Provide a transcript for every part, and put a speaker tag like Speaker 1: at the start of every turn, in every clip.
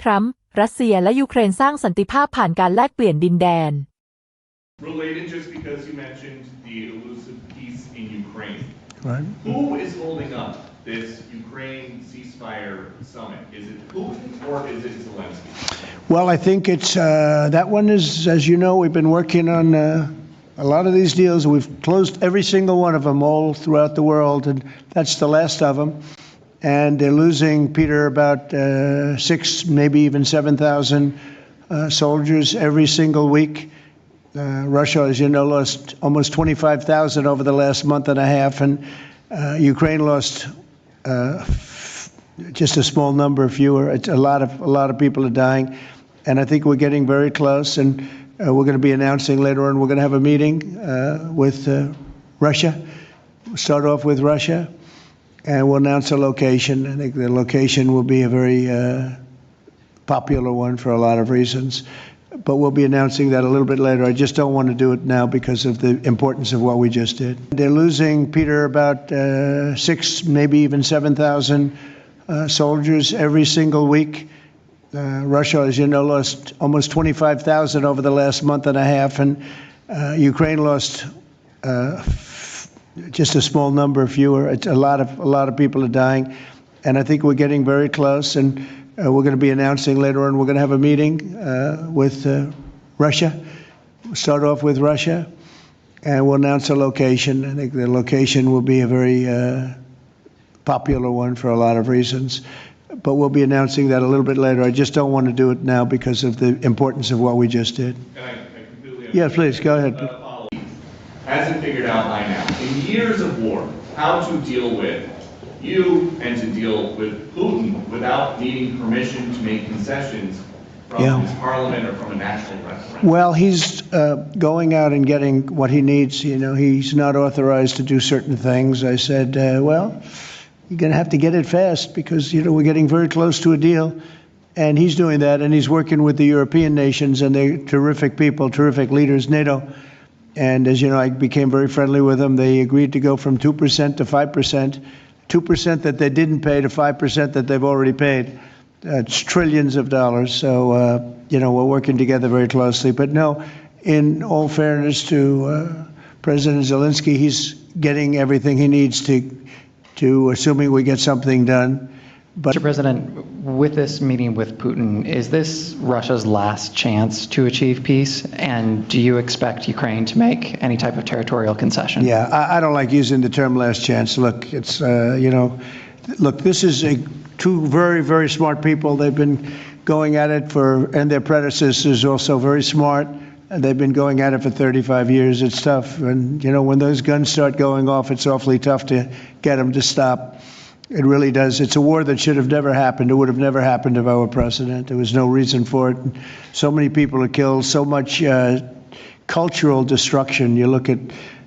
Speaker 1: ทรัมป์รัสเซียและยูเครนสร้างสันติภาพผ่านการแลกเปลี่ยนดินแดน
Speaker 2: Related just because you mentioned the elusive peace in Ukraine.
Speaker 3: Right.
Speaker 2: Who is holding up this Ukraine ceasefire summit? Is it Putin or is it Zelensky?
Speaker 3: Well, I think it's that one is, as you know, we've been working on a lot of these deals. We've closed every single one of them all throughout the world, and that's the last of them. And they're losing, Peter, about 6, maybe even 7,000 soldiers every single week. Russia, as you know, lost almost 25,000 over the last month and a half, and Ukraine lost just a small number, fewer. It's a lot of people are dying, and I think we're getting very close. And we're going to be announcing later on. We're going to have a meeting with Russia. We'll start off with Russia, and we'll announce a location. I think the location will be a very popular one for a lot of reasons. But we'll be announcing that a little bit later. I just don't want to do it now because of the importance of what we just did. They're losing, Peter, about 6, maybe even 7,000 soldiers every single week. Russia, as you know, lost almost 25,000 over the last month and a half, and Ukraine lost just a small number, fewer. It's a lot of people are dying, and I think we're getting very close. And we're going to be announcing later on. We're going to have a meeting with Russia. We'll start off with Russia, and we'll announce a location. I think the location will be a very popular one for a lot of reasons. But we'll be announcing that a little bit later. I just don't want to do it now because of the importance of what we just did.
Speaker 2: And I completely
Speaker 3: Yeah, please, go ahead.
Speaker 2: Hasn't figured out by now, in years of war, how to deal with you and to deal with Putin without needing permission to make concessions from his parliament or from a national referendum.
Speaker 3: Well, he's going out and getting what he needs. You know, he's not authorized to do certain things. I said, well, you're going to have to get it fast because, you know, we're getting very close to a deal. And he's doing that, and he's working with the European nations, and they're terrific people, terrific leaders, NATO. And as you know, I became very friendly with them. They agreed to go from 2% to 5%. 2% that they didn't pay to 5% that they've already paid. It's trillions of dollars. So, you know, we're working together very closely. But no, in all fairness to President Zelensky, he's getting everything he needs to assuming we get something done. But
Speaker 4: Mr. President, with this meeting with Putin, is this Russia's last chance to achieve peace? And do you expect Ukraine to make any type of territorial concession?
Speaker 3: Yeah, I don't like using the term last chance. Look, it's, you know, look, this is two very, very smart people. They've been going at it and their predecessors also very smart. And they've been going at it for 35 years. It's tough. And, you know, when those guns start going off, it's awfully tough to get them to stop. It really does. It's a war that should have never happened. It would have never happened if I were president. There was no reason for it. So many people are killed, so much cultural destruction. You look at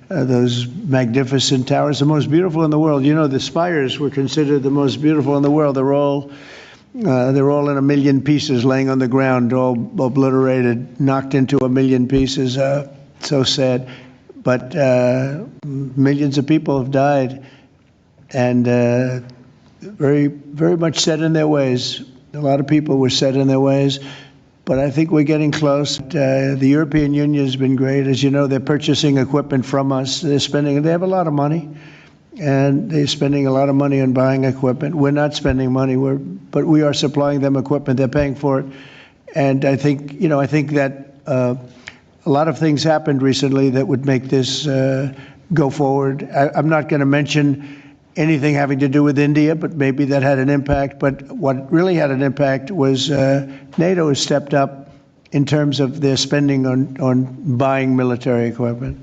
Speaker 3: those magnificent towers, the most beautiful in the world. You know, the spires were considered the most beautiful in the world. They're all in a million pieces, laying on the ground, all obliterated, knocked into a million pieces. So sad. But millions of people have died. And very, very much set in their ways. A lot of people were set in their ways, but I think we're getting close. The European Union has been great. As you know, they're purchasing equipment from us. They have a lot of money, and they're spending a lot of money on buying equipment. We're not spending money, but we are supplying them equipment. They're paying for it. And I think, you know, that a lot of things happened recently that would make this go forward. I'm not going to mention anything having to do with India, but maybe that had an impact. But what really had an impact was NATO has stepped up in terms of their spending on buying military equipment.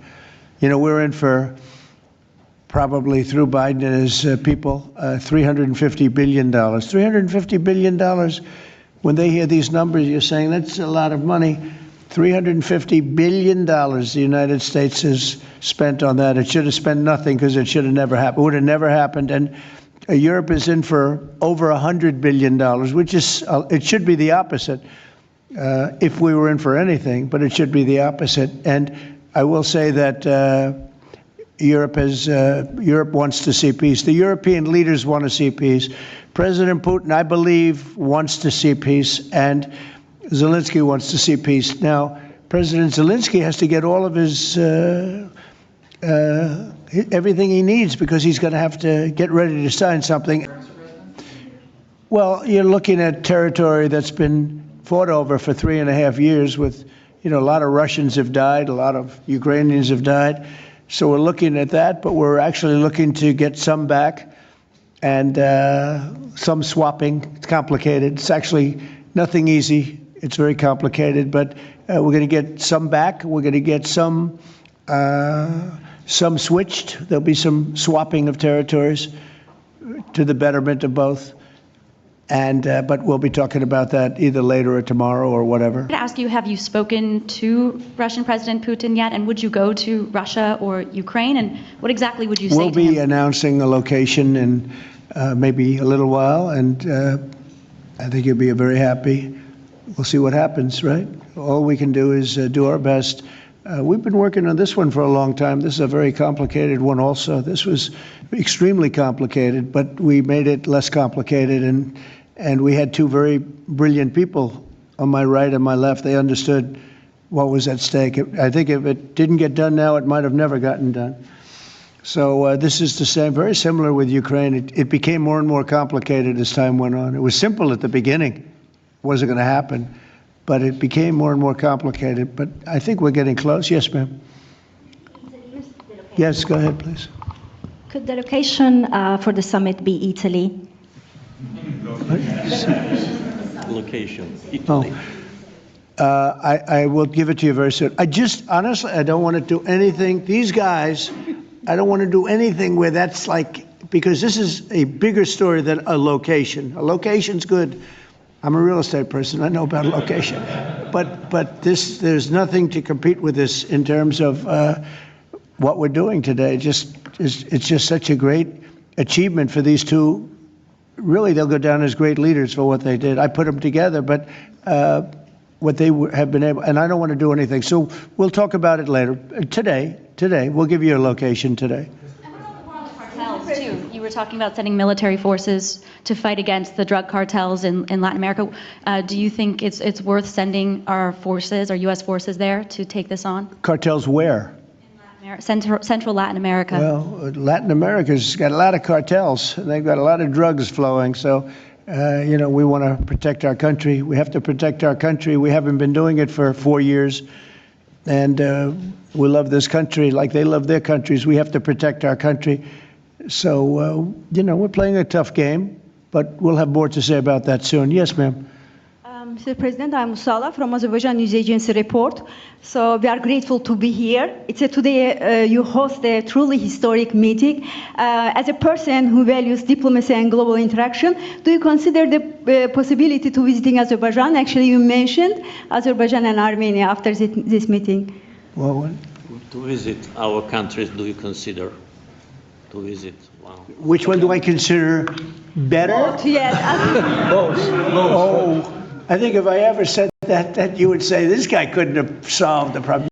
Speaker 3: You know, we're in for probably through Biden and his people, $350 billion. $350 billion. When they hear these numbers, you're saying that's a lot of money. $350 billion the United States has spent on that. It should have spent nothing because it should have never happened. It would have never happened. And Europe is in for over $100 billion, which is, it should be the opposite if we were in for anything, but it should be the opposite. And I will say that Europe wants to see peace. The European leaders want to see peace. President Putin, I believe, wants to see peace, and Zelensky wants to see peace. Now, President Zelensky has to get all of his everything he needs because he's going to have to get ready to sign something. Well, you're looking at territory that's been fought over for 3.5 years with, a lot of Russians have died, a lot of Ukrainians have died. So we're looking at that, but we're actually looking to get some back and some swapping. It's complicated. It's actually nothing easy. It's very complicated, but we're going to get some back. We're going to get some switched. There'll be some swapping of territories to the betterment of both. And but we'll be talking about that either later or tomorrow or whatever.
Speaker 5: To ask you, have you spoken to Russian President Putin yet? And would you go to Russia or Ukraine? And what exactly would you say
Speaker 3: We'll
Speaker 5: to him?
Speaker 3: be announcing a location in maybe a little while, and I think you'll be very happy. We'll see what happens, right? All we can do is do our best. We've been working on this one for a long time. This is a very complicated one also. This was extremely complicated, but we made it less complicated, and we had two very brilliant people on my right and my left. They understood what was at stake. I think if it didn't get done now, it might have never gotten done. So this is the same, very similar with Ukraine. It became more and more complicated as time went on. It was simple at the beginning. It wasn't going to happen. But it became more and more complicated. But I think we're getting close. Yes, ma'am. Yes, go ahead, please.
Speaker 6: Could the location for the summit be Italy?
Speaker 7: Location, Italy.
Speaker 3: I will give it to you very soon. Honestly, I don't want to do anything. These guys, I don't want to do anything where that's because this is a bigger story than a location. A location's good. I'm a real estate person. I know about location, but there's nothing to compete with this in terms of what we're doing today. It's just such a great achievement for these two. Really, they'll go down as great leaders for what they did. I put them together, but what they have been able, and I don't want to do anything. So we'll talk about it later. Today, we'll give you a location today.
Speaker 5: Cartels too. You were talking about sending military forces to fight against the drug cartels in Latin America. Do you think it's worth sending our forces, our U.S. forces there to take this on?
Speaker 3: Cartels where?
Speaker 5: Central Latin America.
Speaker 3: Well, Latin America's got a lot of cartels. They've got a lot of drugs flowing. So, we want to protect our country. We have to protect our country. We haven't been doing it for 4 years. And we love this country like they love their countries. We have to protect our country. So, we're playing a tough game, but we'll have more to say about that soon. Yes, ma'am.
Speaker 6: Mr. President, I'm Musala from Azerbaijan News Agency Report. So we are grateful to be here. Today you host a truly historic meeting. As a person who values diplomacy and global interaction, do you consider the possibility to visiting Azerbaijan? Actually, you mentioned Azerbaijan and Armenia after this meeting.
Speaker 3: Well,
Speaker 7: To visit our countries, do you consider to visit? Wow.
Speaker 3: which one do I consider better?
Speaker 6: Yes.
Speaker 3: Oh, I think if I ever said that you would say this guy couldn't have solved the problem.